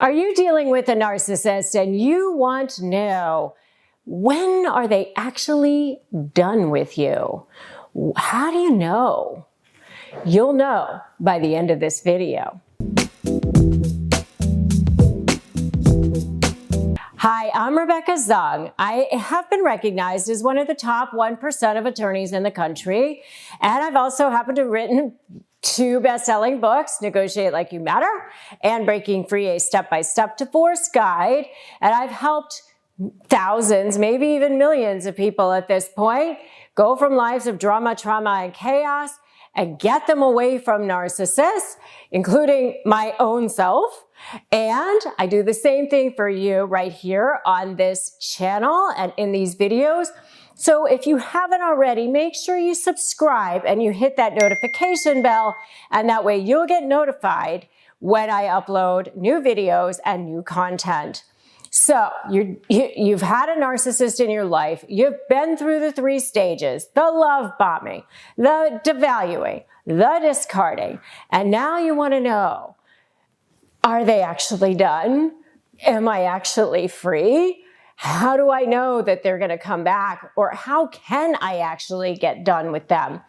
Are you dealing with a narcissist and you want to know, when are they actually done with you? How do you know? You'll know by the end of this video. Hi, I'm Rebecca Zung. I have been recognized as one of the top 1% of attorneys in the country, and I've also happened to have written 2 best-selling books, Negotiate Like You Matter and Breaking Free, a Step-by-Step Divorce Guide. And I've helped thousands, maybe even millions of people at this point go from lives of drama, trauma, and chaos and get them away from narcissists, including my own self. And I do the same thing for you right here on this channel and in these videos. So if you haven't already, make sure you subscribe and you hit that notification bell, and that way you'll get notified when I upload new videos and new content. So you've had a narcissist in your life. You've been through the 3 stages: the love bombing, the devaluing, the discarding, and now you want to know, are they actually done? Am I actually free? How do I know that they're going to come back? Or how can I actually get done with them?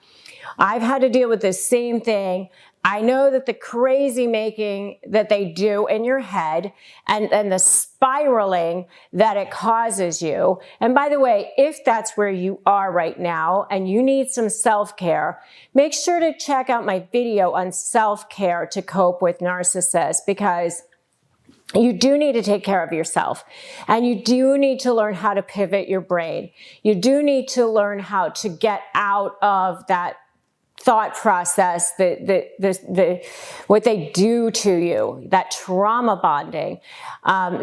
I've had to deal with the same thing. I know that the crazy making that they do in your head and the spiraling that it causes you. And by the way, if that's where you are right now and you need some self-care, make sure to check out my video on self-care to cope with narcissists, because you do need to take care of yourself, and you do need to learn how to pivot your brain. You do need to learn how to get out of that thought process, what they do to you, that trauma bonding,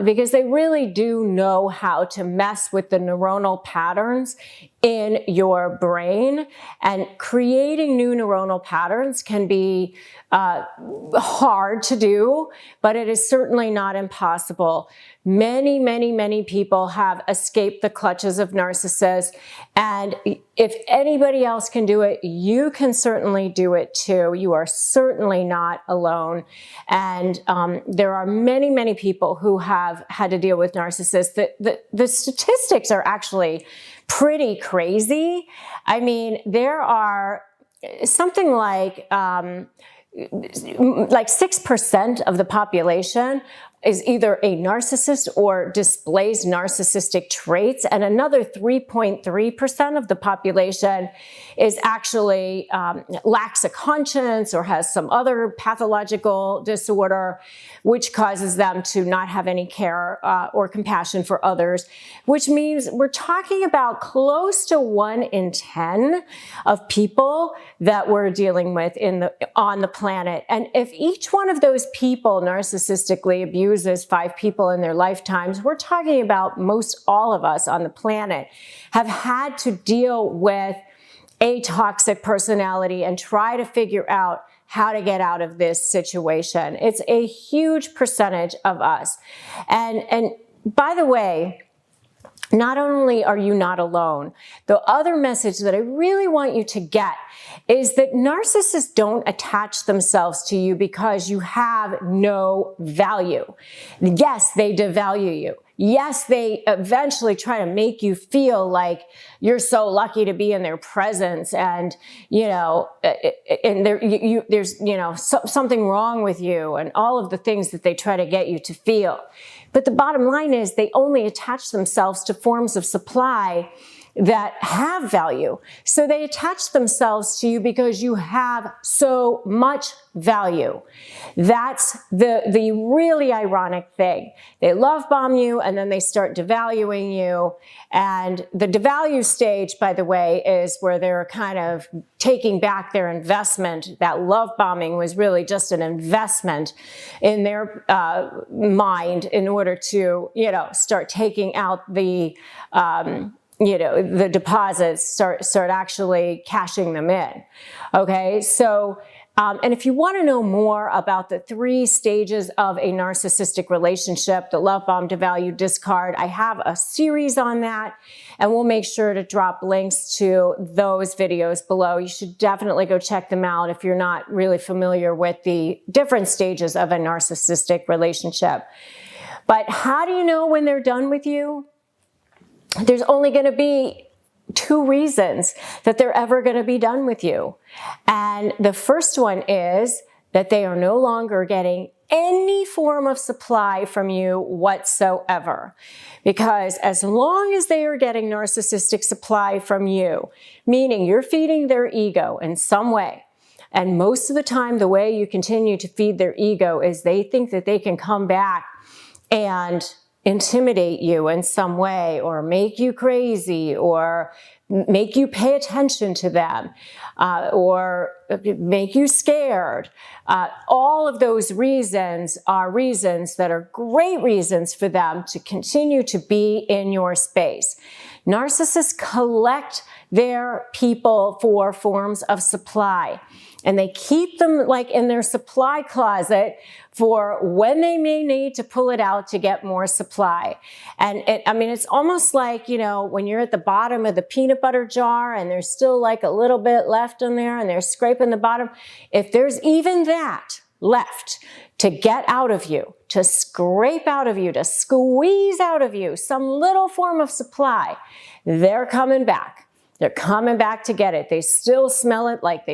because they really do know how to mess with the neuronal patterns in your brain. And creating new neuronal patterns can be hard to do, but it is certainly not impossible. Many people have escaped the clutches of narcissists, and if anybody else can do it, you can certainly do it too. You are certainly not alone. And there are many people who have had to deal with narcissists. The statistics are actually pretty crazy. I mean, there are something like 6% of the population is either a narcissist or displays narcissistic traits, and another 3.3% of the population is actually lacks a conscience or has some other pathological disorder, which causes them to not have any care or compassion for others, which means we're talking about close to 1 in 10 of people that we're dealing with on the planet. And if each one of those people narcissistically abuses 5 people in their lifetimes, we're talking about most all of us on the planet have had to deal with a toxic personality and try to figure out how to get out of this situation. It's a huge percentage of us. And by the way, not only are you not alone, the other message that I really want you to get is that narcissists don't attach themselves to you because you have no value. Yes, they devalue you. Yes, they eventually try to make you feel like you're so lucky to be in their presence, and there's something wrong with you, and all of the things that they try to get you to feel. But the bottom line is they only attach themselves to forms of supply that have value. So they attach themselves to you because you have so much value. That's the really ironic thing. They love bomb you, and then they start devaluing you. And the devalue stage, by the way, is where they're kind of taking back their investment. That love bombing was really just an investment in their mind in order to, start taking out the deposits, start actually cashing them in. Okay, so And if you want to know more about the 3 stages of a narcissistic relationship, the love bomb, devalue, discard, I have a series on that, and we'll make sure to drop links to those videos below. You should definitely go check them out if you're not really familiar with the different stages of a narcissistic relationship. But how do you know when they're done with you? There's only going to be 2 reasons that they're ever going to be done with you. And the first one is that they are no longer getting any form of supply from you whatsoever. Because as long as they are getting narcissistic supply from you, meaning you're feeding their ego in some way, and most of the time the way you continue to feed their ego is they think that they can come back and intimidate you in some way, or make you crazy, or make you pay attention to them, or make you scared. All of those reasons are reasons that are great reasons for them to continue to be in your space. Narcissists collect their people for forms of supply, and they keep them like in their supply closet for when they may need to pull it out to get more supply. And it's almost like, you know, when you're at the bottom of the peanut butter jar and there's still like a little bit left in there and they're scraping the bottom. If there's even that left to get out of you, to scrape out of you, to squeeze out of you some little form of supply, they're coming back. They're coming back to get it. They still smell it like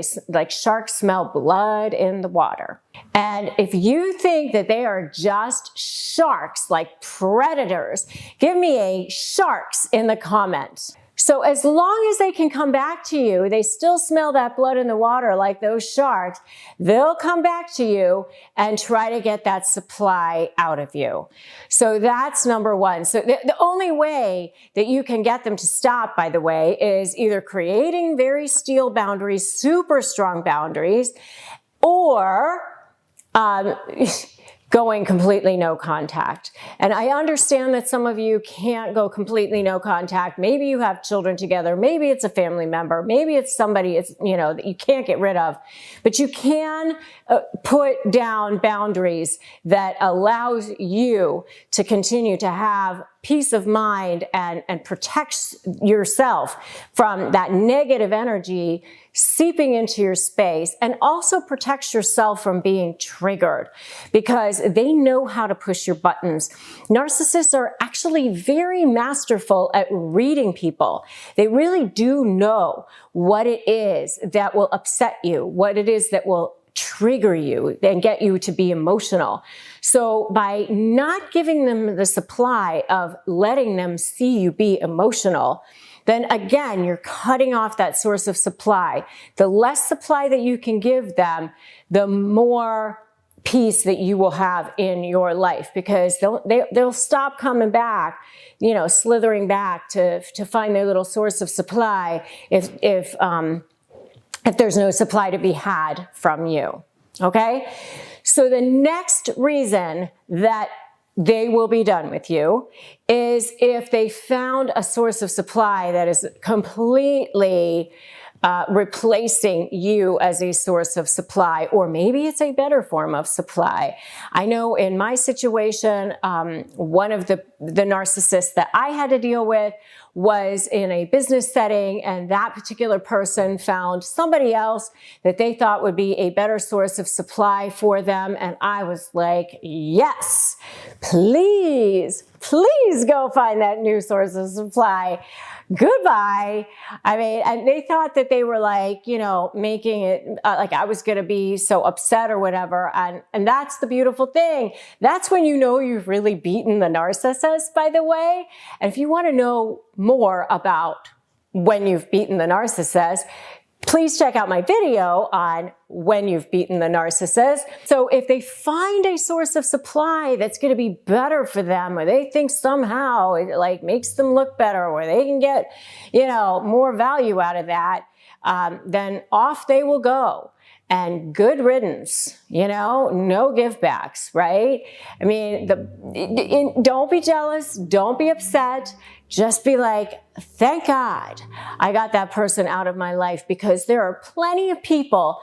sharks smell blood in the water. And if you think that they are just sharks, like predators, give me a sharks in the comments. So as long as they can come back to you, they still smell that blood in the water like those sharks, they'll come back to you and try to get that supply out of you. So that's number one. So the only way that you can get them to stop, by the way, is either creating very steel boundaries, super strong boundaries, or going completely no contact. And I understand that some of you can't go completely no contact. Maybe you have children together. Maybe it's a family member. Maybe it's somebody that you can't get rid of. But you can put down boundaries that allows you to continue to have peace of mind and protects yourself from that negative energy seeping into your space, and also protects yourself from being triggered, because they know how to push your buttons. Narcissists are actually very masterful at reading people. They really do know what it is that will upset you, what it is that will trigger you and get you to be emotional. So by not giving them the supply of letting them see you be emotional, then again, you're cutting off that source of supply. The less supply that you can give them, the more peace that you will have in your life, because they'll stop coming back, slithering back to find their little source of supply if there's no supply to be had from you. Okay? So the next reason that they will be done with you is if they found a source of supply that is completely replacing you as a source of supply, or maybe it's a better form of supply. I know in my situation, one of the narcissists that I had to deal with was in a business setting, and that particular person found somebody else that they thought would be a better source of supply for them. And I was like, yes, please go find that new source of supply. Goodbye. And they thought that they were making it like I was going to be so upset or whatever. And that's the beautiful thing. That's when you know you've really beaten the narcissist, by the way. And if you want to know more about when you've beaten the narcissist, please check out my video on when you've beaten the narcissist. So if they find a source of supply that's going to be better for them, or they think somehow it makes them look better, or they can get, more value out of that, then off they will go. And good riddance, no give backs, right? Don't be jealous. Don't be upset. Just be like, thank God I got that person out of my life, because there are plenty of people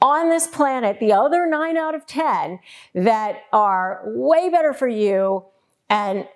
on this planet, the other 9 out of 10 that are way better for you and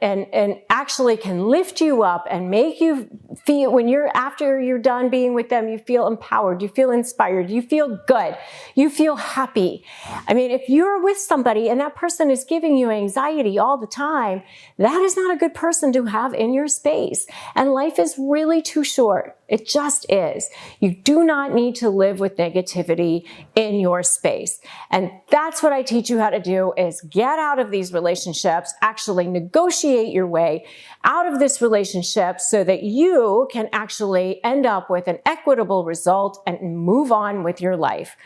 actually can lift you up and make you feel, after you're done being with them, you feel empowered, you feel inspired, you feel good, you feel happy. I mean, if you're with somebody and that person is giving you anxiety all the time, that is not a good person to have in your space. And life is really too short. It just is. You do not need to live with negativity in your space. And that's what I teach you how to do, is get out of these relationships, actually negotiate your way out of this relationship so that you can actually end up with an equitable result and move on with your life.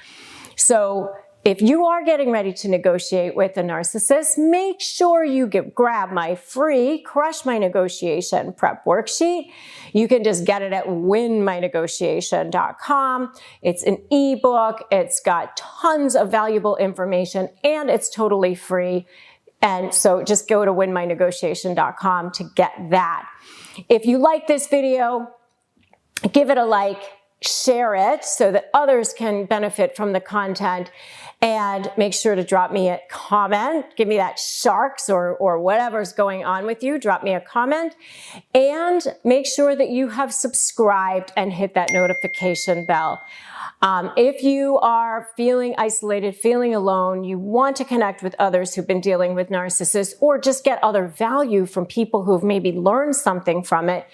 So if you are getting ready to negotiate with a narcissist, make sure you grab my free Crush My Negotiation prep worksheet. You can just get it at winmynegotiation.com. It's an ebook. It's got tons of valuable information and it's totally free. And so just go to winmynegotiation.com to get that. If you like this video, give it a like, share it so that others can benefit from the content, and make sure to drop me a comment. Give me that sharks or whatever's going on with you. Drop me a comment, and make sure that you have subscribed and hit that notification bell. If you are feeling isolated, feeling alone, you want to connect with others who've been dealing with narcissists, or just get other value from people who've maybe learned something from it,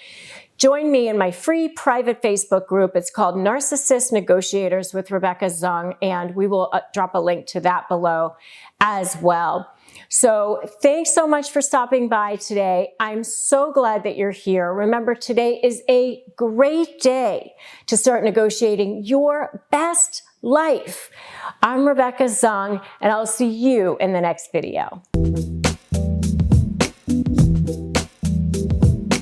join me in my free private Facebook group. It's called Narcissist Negotiators with Rebecca Zung, and we will drop a link to that below as well. So thanks so much for stopping by today. I'm so glad that you're here. Remember, today is a great day to start negotiating your best life. I'm Rebecca Zung, and I'll see you in the next video.